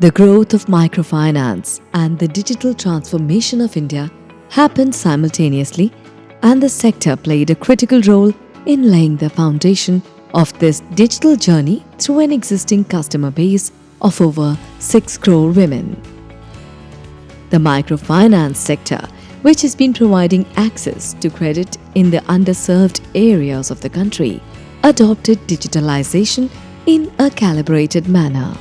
The growth of microfinance and the digital transformation of India happened simultaneously, and the sector played a critical role in laying the foundation of this digital journey through an existing customer base of over 6 crore women. The microfinance sector, which has been providing access to credit in the underserved areas of the country, adopted digitalization in a calibrated manner.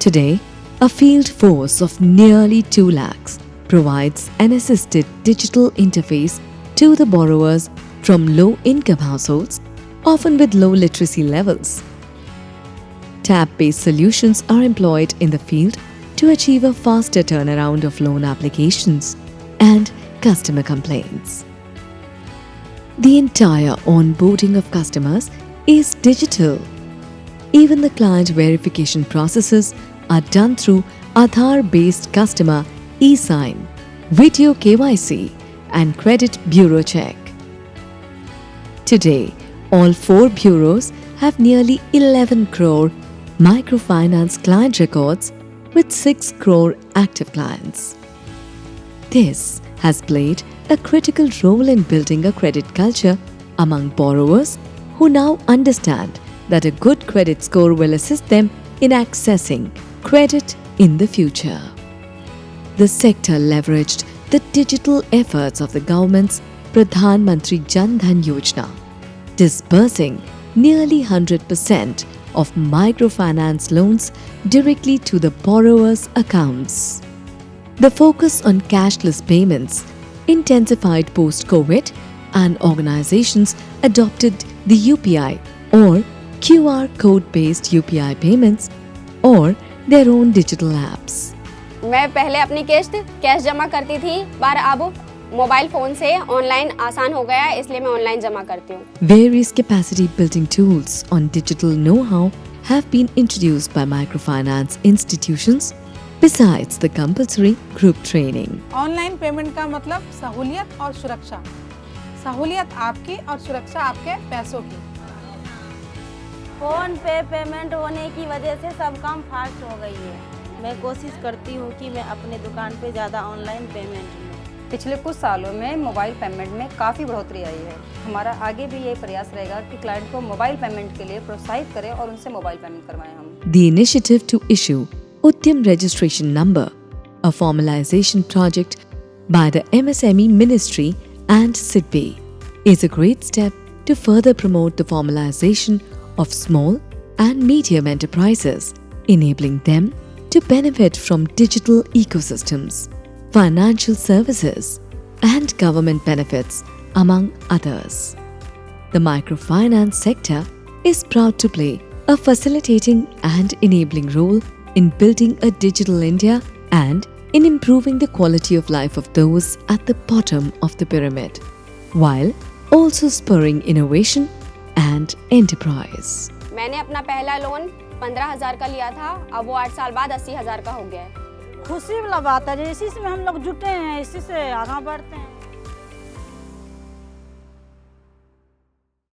Today, a field force of nearly 2 lakhs provides an assisted digital interface to the borrowers from low-income households, often with low literacy levels. Tab-based solutions are employed in the field to achieve a faster turnaround of loan applications and customer complaints. The entire onboarding of customers is digital. Even the client verification processes are done through Aadhaar-based customer e-sign, video KYC, and credit bureau check. Today, all 4 bureaus have nearly 11 crore microfinance client records with 6 crore active clients. This has played a critical role in building a credit culture among borrowers who now understand that a good credit score will assist them in accessing credit in the future. The sector leveraged the digital efforts of the government's Pradhan Mantri Jan Dhan Yojana, disbursing nearly 100% of microfinance loans directly to the borrowers' accounts. The focus on cashless payments intensified post-COVID, and organizations adopted the UPI or QR code-based UPI payments or their own digital apps. मैं पहले अपनी किस्त cash जमा करती थी, पर अब mobile phone से ऑनलाइन आसान हो गया है, इसलिए मैं ऑनलाइन जमा करती हूँ। Various capacity building tools on digital know-how have been introduced by microfinance institutions besides the compulsory group training. Online payment का मतलब सहूलियत और सुरक्षा। सहूलियत आपकी और सुरक्षा आपके पैसों की। फोन पे पेमेंट होने की वजह से सब काम फास्ट हो गई है। मैं कोशिश करती हूँ कि मैं अपने दुकान पे ज़्यादा ऑनलाइन पेमेंट लूँ। पिछले कुछ सालों में मोबाइल पेमेंट में काफ़ी बढ़ोतरी आई है। हमारा आगे भी ये प्रयास रहेगा कि क्लाइंट को मोबाइल पेमेंट के लिए प्रोत्साहित करें और उनसे मोबाइल पेमेंट करवाएं हम। The initiative to issue Udyam Registration Number, a formalization project by the MSME Ministry and SIDBI, is a great step to further promote the formalization of small and medium enterprises, enabling them to benefit from digital ecosystems, financial services, and government benefits, among others. The microfinance sector is proud to play a facilitating and enabling role in building a digital India and in improving the quality of life of those at the bottom of the pyramid, while also spurring innovation and enterprise. मैंने अपना पहला loan 15,000 का लिया था, अब वो 8 साल बाद 80,000 का हो गया है। खुशी वाला बात है, इसी से हम लोग जुटे हैं, इसी से आगे बढ़ते हैं।